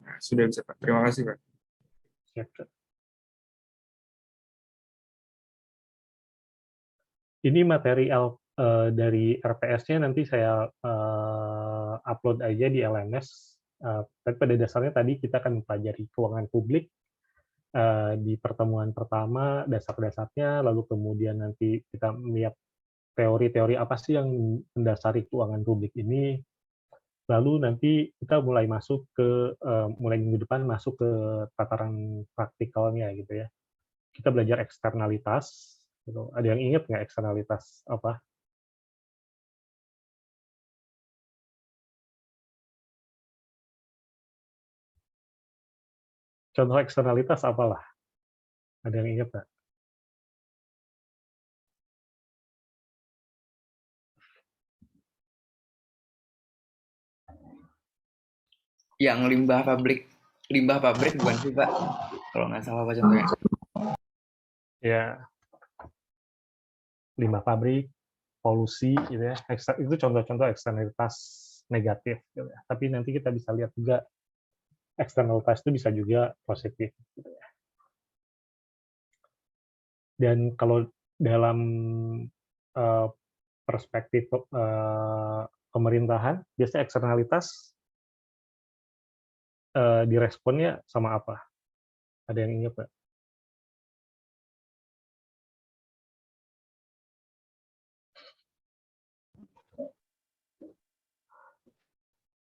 Nah, sudah bisa, Pak. Terima kasih, Pak. Siap. Ini materi dari RPS-nya nanti saya upload aja di LMS. Tapi pada dasarnya tadi kita akan mempelajari keuangan publik di pertemuan pertama, dasar-dasarnya, lalu kemudian nanti kita melihat teori-teori apa sih yang mendasari keuangan publik ini, lalu nanti kita mulai masuk ke mulai minggu depan masuk ke tataran praktikalnya gitu ya. Kita belajar eksternalitas. Gitu. Ada yang ingat nggak eksternalitas apa? Contoh eksternalitas apalah? Ada yang ingat nggak? Yang limbah pabrik bukan sih, Pak? Kalau nggak salah apa contohnya? Ya, limbah pabrik, polusi, gitu ya. Itu contoh-contoh eksternalitas negatif. Gitu ya. Tapi nanti kita bisa lihat juga eksternalitas itu bisa juga positif. Gitu ya. Dan kalau dalam perspektif pemerintahan, biasanya eksternalitas diresponnya sama apa? Ada yang ingat nggak?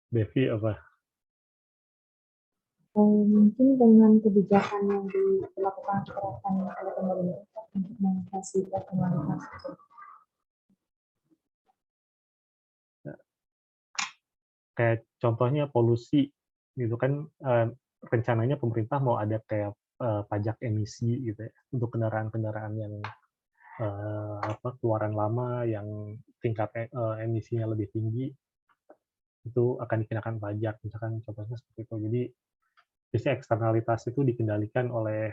Devi apa? Mungkin dengan kebijakan yang dilakukan terapkan oleh pemerintah untuk mengatasi eksternalitas. Kayak contohnya polusi, gitu kan rencananya pemerintah mau ada kayak pajak emisi gitu ya untuk kendaraan-kendaraan yang keluaran lama yang tingkat emisinya lebih tinggi itu akan dikenakan pajak, misalkan contohnya seperti itu. Jadi biasanya eksternalitas itu dikendalikan oleh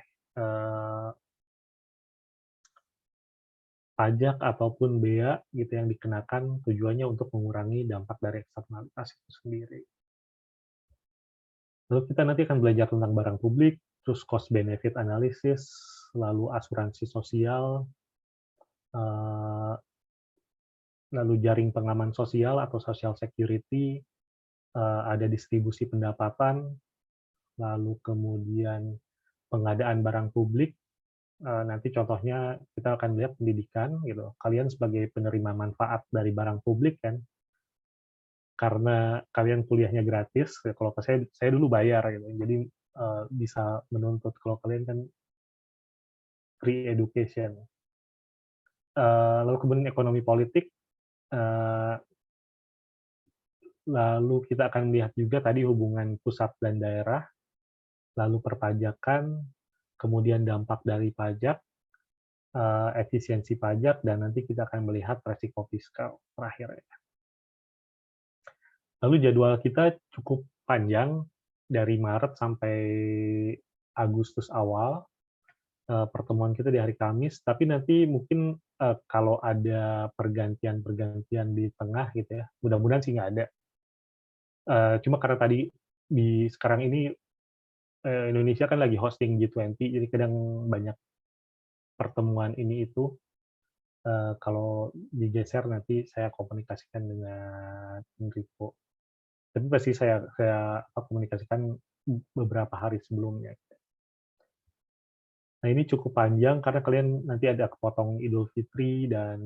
pajak ataupun bea gitu yang dikenakan tujuannya untuk mengurangi dampak dari eksternalitas itu sendiri. Lalu kita nanti akan belajar tentang barang publik, terus cost benefit analysis, lalu asuransi sosial, lalu jaring pengaman sosial atau social security, ada distribusi pendapatan, lalu kemudian pengadaan barang publik. Nanti contohnya kita akan lihat pendidikan, gitu. Kalian sebagai penerima manfaat dari barang publik kan, karena kalian kuliahnya gratis. Ya, kalau saya dulu bayar, gitu. Jadi bisa menuntut kalau kalian kan free education. Lalu kemudian ekonomi politik. Lalu kita akan lihat juga tadi hubungan pusat dan daerah, lalu perpajakan, kemudian dampak dari pajak, efisiensi pajak, dan nanti kita akan melihat resiko fiskal terakhir. Lalu jadwal kita cukup panjang, dari Maret sampai Agustus awal, pertemuan kita di hari Kamis, tapi nanti mungkin kalau ada pergantian-pergantian di tengah gitu ya, mudah-mudahan sih nggak ada. Cuma karena tadi sekarang ini Indonesia kan lagi hosting G20, jadi kadang banyak pertemuan ini itu. Kalau digeser nanti saya komunikasikan dengan Enrico. Tapi pasti saya komunikasikan beberapa hari sebelumnya. Nah ini cukup panjang karena kalian nanti ada kepotong Idul Fitri dan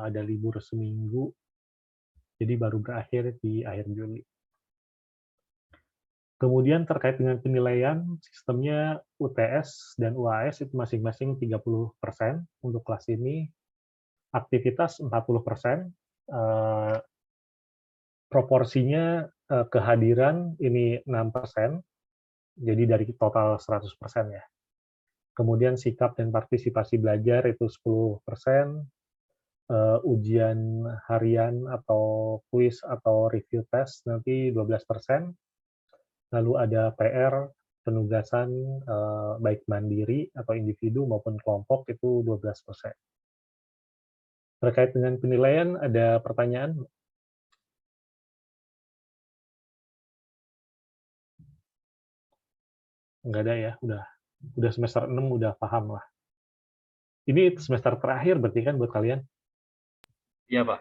ada libur seminggu, jadi baru berakhir di akhir Juli. Kemudian terkait dengan penilaian, sistemnya UTS dan UAS itu masing-masing 30% untuk kelas ini, aktivitas 40%, proporsinya kehadiran ini 6%, jadi dari total 100% ya. Kemudian sikap dan partisipasi belajar itu 10%, ujian harian atau kuis atau review test nanti 12%, lalu ada PR, penugasan baik mandiri atau individu maupun kelompok itu 12%. Terkait dengan penilaian, ada pertanyaan? nggak ada ya, udah semester 6 udah paham lah. Ini semester terakhir berarti kan buat kalian? Iya, Pak.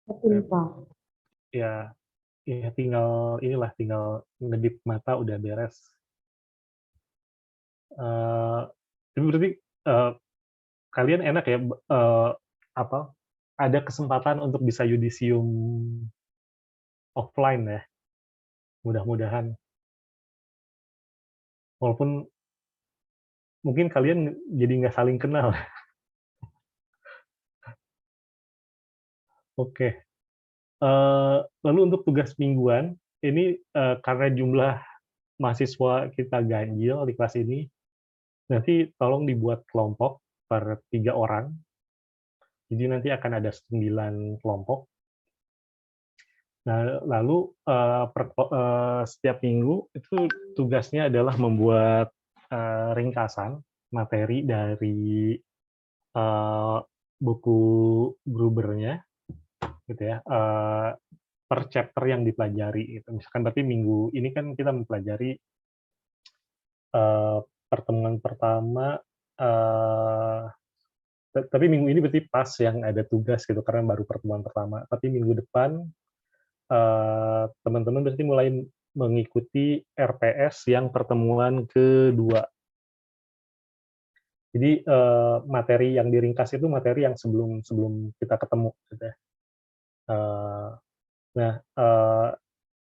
Betul, Pak. Ya, ya tinggal ngedip mata udah beres. Tapi berarti kalian enak ya, apa, ada kesempatan untuk bisa yudisium offline ya, mudah-mudahan. Walaupun mungkin kalian jadi nggak saling kenal. Oke. Lalu untuk tugas mingguan, ini karena jumlah mahasiswa kita ganjil di kelas ini, nanti tolong dibuat kelompok per 3 orang. Jadi nanti akan ada 9 kelompok. Nah, lalu setiap minggu itu tugasnya adalah membuat ringkasan materi dari buku Grubernya, gitu ya, per chapter yang dipelajari. Gitu. Misalkan berarti minggu ini kan kita mempelajari pertemuan pertama, tapi minggu ini berarti pas yang ada tugas gitu karena baru pertemuan pertama. Tapi minggu depan teman-teman berarti mulai mengikuti RPS yang pertemuan kedua. Jadi materi yang diringkas itu materi yang sebelum kita ketemu. Gitu ya. Nah,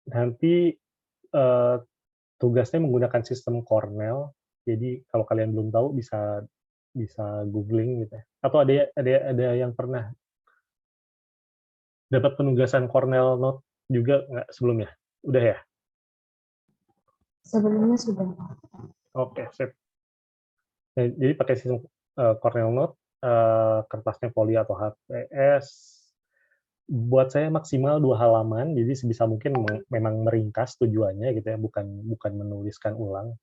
nanti tugasnya menggunakan sistem Cornell. Jadi kalau kalian belum tahu bisa googling gitu ya. Atau ada yang pernah dapat penugasan Cornell Note juga nggak sebelumnya? Udah ya? Sebelumnya sudah, Pak. Oke, sip. Nah, jadi pakai sistem Cornell Note, kertasnya poli atau HPS. Buat saya maksimal 2 halaman, jadi sebisa mungkin memang meringkas tujuannya gitu ya, bukan menuliskan ulang.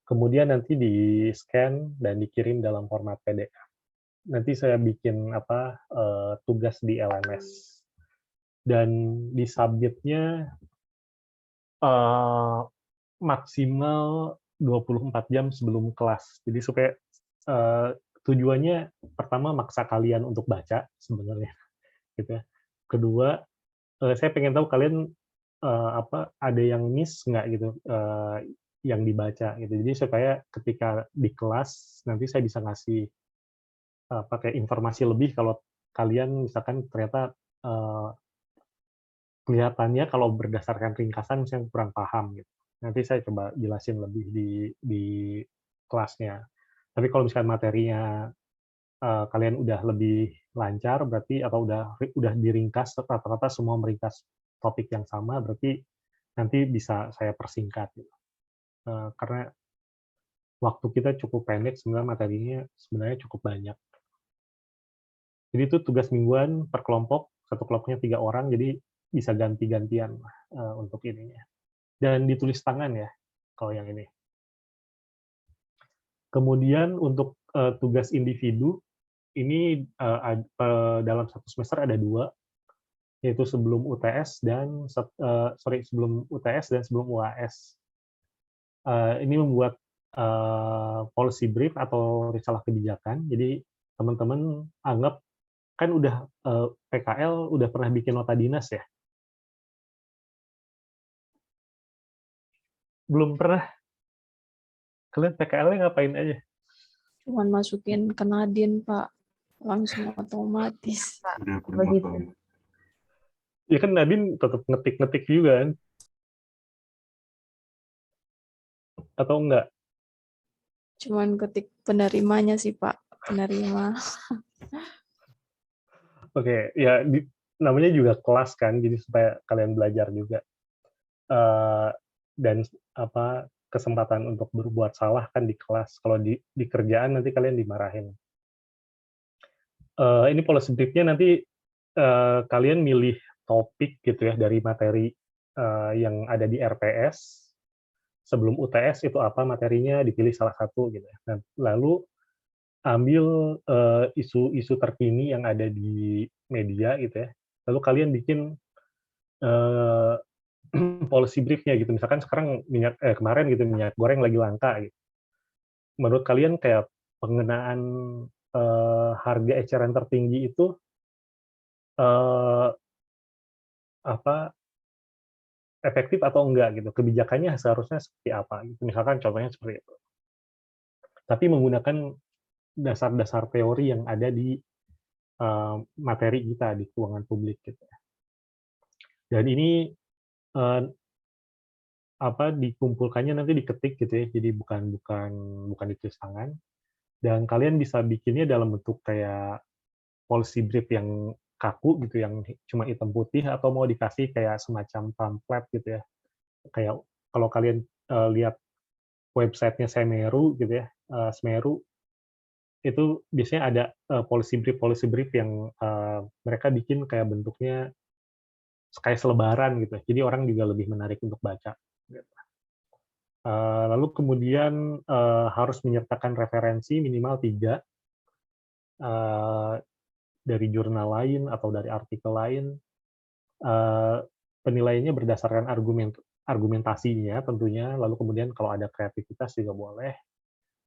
Kemudian nanti di-scan dan dikirim dalam format PDF. Nanti saya bikin tugas di LMS. Dan di-submit-nya maksimal 24 jam sebelum kelas. Jadi supaya tujuannya pertama maksa kalian untuk baca sebenarnya, gitu ya. Kedua, saya pengen tahu kalian ada yang miss nggak gitu yang dibaca gitu. Jadi supaya ketika di kelas nanti saya bisa ngasih pakai informasi lebih kalau kalian misalkan ternyata kelihatannya kalau berdasarkan ringkasan misalnya kurang paham gitu. Nanti saya coba jelasin lebih di kelasnya. Tapi kalau misalkan materinya kalian udah lebih lancar berarti atau udah diringkas rata-rata semua meringkas topik yang sama berarti nanti bisa saya persingkat gitu. Karena waktu kita cukup pendek sebenarnya materinya sebenarnya cukup banyak. Jadi itu tugas mingguan per kelompok, satu kelompoknya 3 orang jadi bisa ganti-gantian untuk ininya. Dan ditulis tangan ya kalau yang ini. Kemudian untuk tugas individu ini dalam satu semester ada 2, yaitu sebelum UTS dan sebelum UTS dan sebelum UAS. Ini membuat policy brief atau risalah kebijakan. Jadi teman-teman anggap kan udah PKL udah pernah bikin nota dinas ya? Belum pernah. Kalian PKL-nya ngapain aja? Cuman masukin ke Nadine, Pak. Langsung otomatis. Begitu. Ya kan Nadine tetap ngetik-ngetik juga kan? Atau enggak? Cuman ketik penerimanya sih, Pak. Penerima. Oke, ya namanya juga kelas kan, jadi supaya kalian belajar juga. Dan kesempatan untuk berbuat salah kan di kelas. Kalau di kerjaan nanti kalian dimarahin. Ini policy brief-nya nanti kalian milih topik gitu ya dari materi yang ada di RPS. Sebelum UTS itu apa materinya, dipilih salah satu gitu ya. Nah, lalu ambil isu-isu terkini yang ada di media gitu ya. Lalu kalian bikin policy brief-nya gitu. Misalkan sekarang kemarin gitu minyak goreng lagi langka gitu. Menurut kalian kayak pengenaan harga eceran tertinggi itu eh, apa efektif atau enggak gitu? Kebijakannya seharusnya seperti apa gitu. Misalkan contohnya seperti itu. Tapi menggunakan dasar-dasar teori yang ada di materi kita di keuangan publik gitu. Dan ini dikumpulkannya nanti diketik gitu ya, jadi bukan ditulis tangan. Dan kalian bisa bikinnya dalam bentuk kayak policy brief yang kaku gitu, yang cuma hitam putih, atau mau dikasih kayak semacam pamflet gitu ya. Kayak kalau kalian lihat websitenya Semeru gitu ya, Semeru itu biasanya ada policy brief yang mereka bikin kayak bentuknya kayak selebaran gitu. Jadi orang juga lebih menarik untuk baca. Lalu kemudian harus menyertakan referensi minimal 3 dari jurnal lain atau dari artikel lain. Penilaiannya berdasarkan argumentasinya tentunya. Lalu kemudian kalau ada kreativitas juga boleh.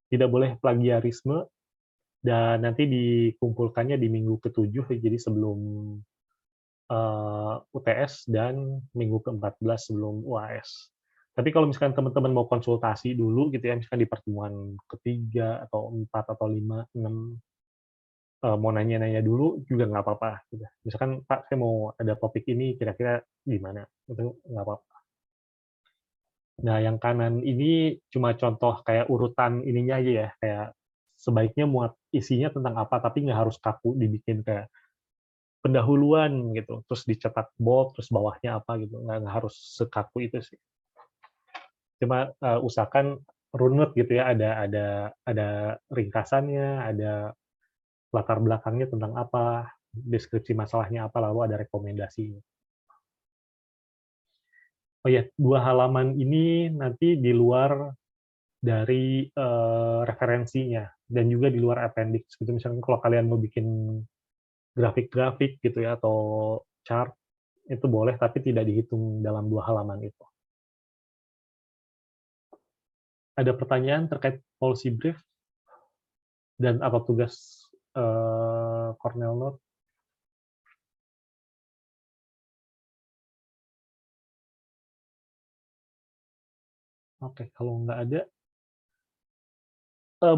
Tidak boleh plagiarisme. Dan nanti dikumpulkannya di minggu ke-7, jadi sebelum UTS dan minggu ke-14 sebelum UAS. Tapi kalau misalkan teman-teman mau konsultasi dulu gitu ya, misalkan di pertemuan ke-3 atau 4 atau 5, 6, mau nanya-nanya dulu juga nggak apa-apa. Gitu. Misalkan, Pak, saya mau ada topik ini, kira-kira gimana? Itu nggak apa-apa. Nah, yang kanan ini cuma contoh kayak urutan ininya aja ya, kayak sebaiknya muat isinya tentang apa, tapi nggak harus kaku dibikin kayak pendahuluan gitu, terus dicetak bold, terus bawahnya apa gitu, nggak harus sekaku itu sih. Cuma usahakan runut gitu ya, ada ringkasannya, ada latar belakangnya tentang apa, deskripsi masalahnya apa, lalu ada rekomendasinya. Oh ya, 2 halaman ini nanti di luar dari referensinya dan juga di luar appendix. Gitu. Misalnya kalau kalian mau bikin grafik-grafik gitu ya atau chart itu boleh, tapi tidak dihitung dalam 2 halaman itu. Ada pertanyaan terkait policy brief dan apa tugas Cornell Note? Oke, kalau nggak ada,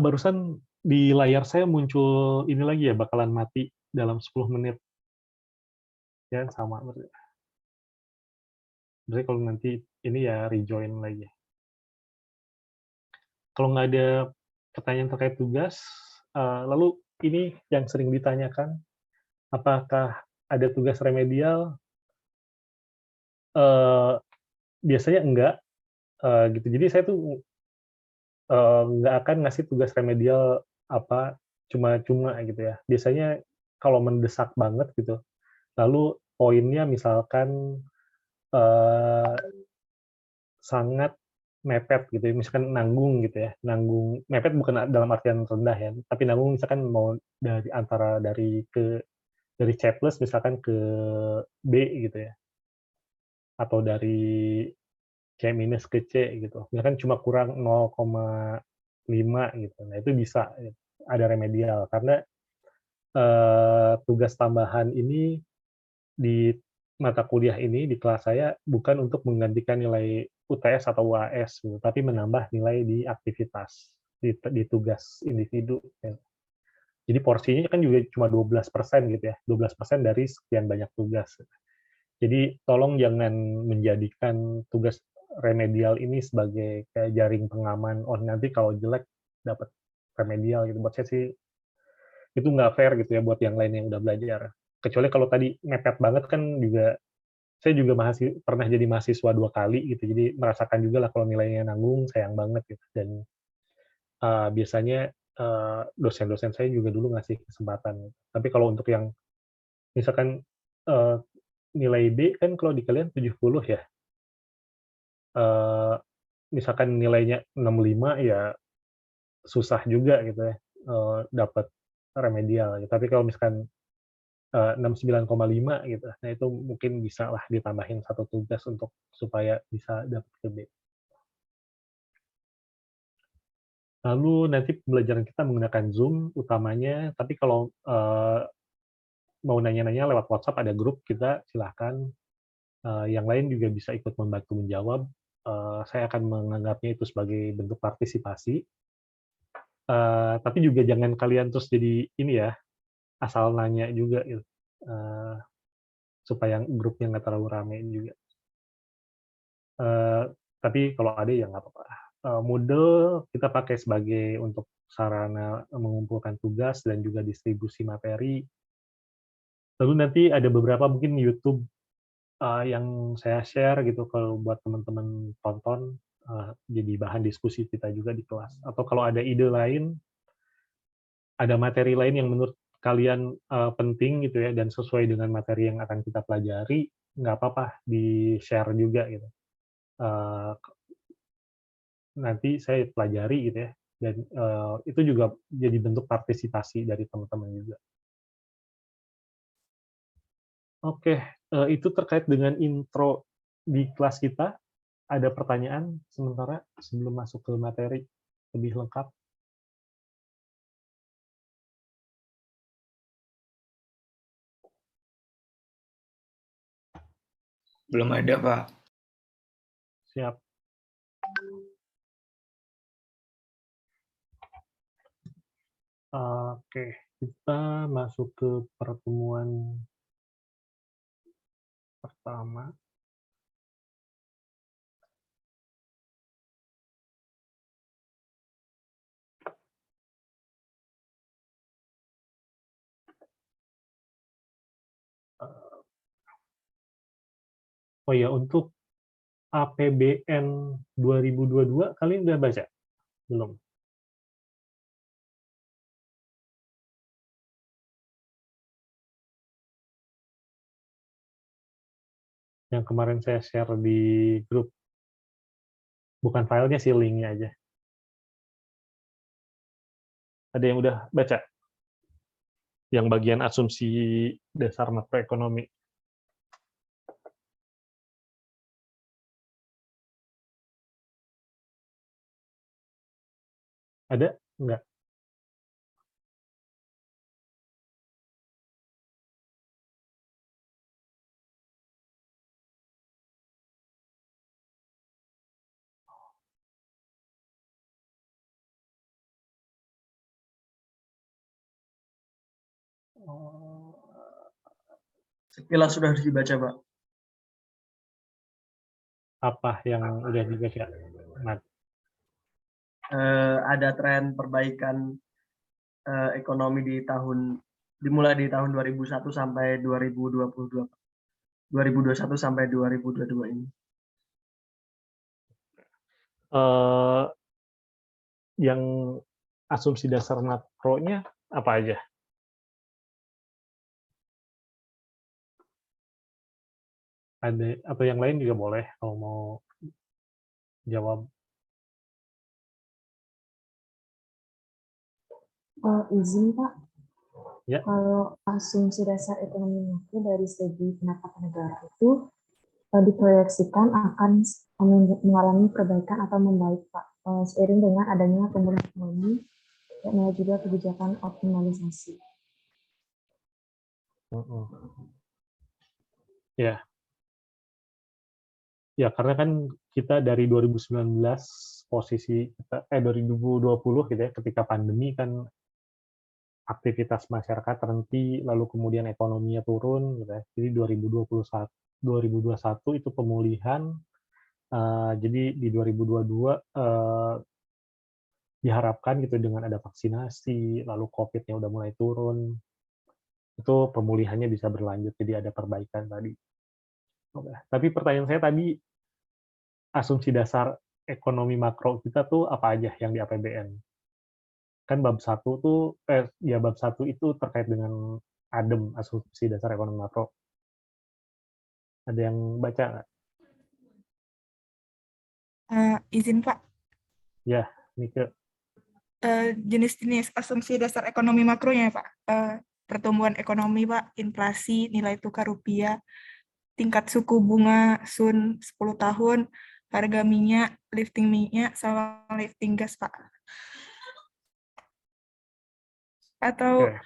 barusan di layar saya muncul ini lagi ya, bakalan mati dalam 10 menit. Ya, sama berarti. Berarti kalau nanti ini ya rejoin lagi. Kalau nggak ada pertanyaan terkait tugas, lalu ini yang sering ditanyakan, apakah ada tugas remedial? Biasanya enggak, gitu. Jadi saya tuh nggak akan ngasih tugas remedial apa cuma-cuma gitu ya. Biasanya kalau mendesak banget gitu, lalu poinnya misalkan sangat mepet gitu ya, misalkan nanggung gitu ya, nanggung mepet bukan dalam artian rendah ya, tapi nanggung misalkan mau dari C plus misalkan ke B gitu ya, atau dari C minus ke C gitu, misalkan cuma kurang 0,5 gitu, nah itu bisa ada remedial karena tugas tambahan ini di mata kuliah ini di kelas saya bukan untuk menggantikan nilai UTS atau UAS, gitu, tapi menambah nilai di aktivitas, di tugas individu. Ya. Jadi porsinya kan juga cuma 12% gitu ya, 12% dari sekian banyak tugas. Jadi tolong jangan menjadikan tugas remedial ini sebagai kayak jaring pengaman, oh nanti kalau jelek dapat remedial gitu. Buat saya sih itu nggak fair gitu ya buat yang lain yang udah belajar. Kecuali kalau tadi mepet banget kan juga saya juga pernah jadi mahasiswa 2 kali gitu, jadi merasakan juga lah kalau nilainya nanggung, sayang banget gitu. Dan biasanya dosen-dosen saya juga dulu ngasih kesempatan. Tapi kalau untuk yang misalkan nilai B kan kalau di kalian 70 ya, misalkan nilainya 65 ya susah juga gitu ya dapat remedial. Tapi kalau misalkan 69,5 gitu. Nah itu mungkin bisa lah ditambahin satu tugas untuk supaya bisa dapat ke B. Lalu nanti pembelajaran kita menggunakan Zoom utamanya, tapi kalau mau nanya-nanya lewat WhatsApp ada grup kita, silahkan. Yang lain juga bisa ikut membantu menjawab. Saya akan menganggapnya itu sebagai bentuk partisipasi. Tapi juga jangan kalian terus jadi ini ya, asal nanya juga gitu. Supaya grupnya nggak terlalu rame juga. Tapi kalau ada ya nggak apa-apa. Moodle kita pakai sebagai untuk sarana mengumpulkan tugas dan juga distribusi materi. Lalu nanti ada beberapa mungkin YouTube yang saya share gitu kalau buat teman-teman tonton, jadi bahan diskusi kita juga di kelas. Atau kalau ada ide lain, ada materi lain yang menurut kalian penting gitu ya dan sesuai dengan materi yang akan kita pelajari, nggak apa-apa di-share juga gitu. Nanti saya pelajari gitu ya, dan itu juga jadi bentuk partisipasi dari teman-teman juga. Oke, itu terkait dengan intro di kelas kita. Ada pertanyaan sementara sebelum masuk ke materi lebih lengkap? Belum ada, Pak. Siap. Oke, kita masuk ke pertemuan pertama. Oh ya, untuk APBN 2022 kalian udah baca? Belum? Yang kemarin saya share di grup. Bukan filenya sih, linknya aja. Ada yang udah baca? Yang bagian asumsi dasar makroekonomi. Ada? Enggak? Sekilas sudah dibaca, Pak. Apa yang udah dibaca? Mat? Ada tren perbaikan ekonomi dimulai di tahun 2001 sampai 2022. 2021 sampai 2022 ini. Yang asumsi dasar makronya apa aja? Ada atau yang lain juga boleh kalau mau jawab. Izin Pak, Ya. kalau asumsi dasar ekonomi makro dari segi pendapatan negara itu diproyeksikan akan mengalami perbaikan atau membaik Pak, seiring dengan adanya pemulihan ekonomi dan juga kebijakan optimalisasi. Ya. Ya, karena kan kita dari 2019 posisi kita 2020 gitu ya, ketika pandemi kan aktivitas masyarakat terhenti, lalu kemudian ekonominya turun gitu ya. Jadi 2021 itu pemulihan. Jadi di 2022 diharapkan gitu dengan ada vaksinasi, lalu COVID-nya udah mulai turun, itu pemulihannya bisa berlanjut, jadi ada perbaikan tadi. Oke. Tapi pertanyaan saya tadi, asumsi dasar ekonomi makro kita tuh apa aja yang di APBN? Kan bab 1 tuh, bab 1 itu terkait dengan ADEM, asumsi dasar ekonomi makro. Ada yang baca nggak? Izin Pak, Ya, Nike. jenis-jenis asumsi dasar ekonomi makronya Pak. pertumbuhan ekonomi, Pak, inflasi, nilai tukar rupiah, tingkat suku bunga SUN 10 tahun, harga minyak, lifting minyak, sama lifting gas, Pak. Atau Oke.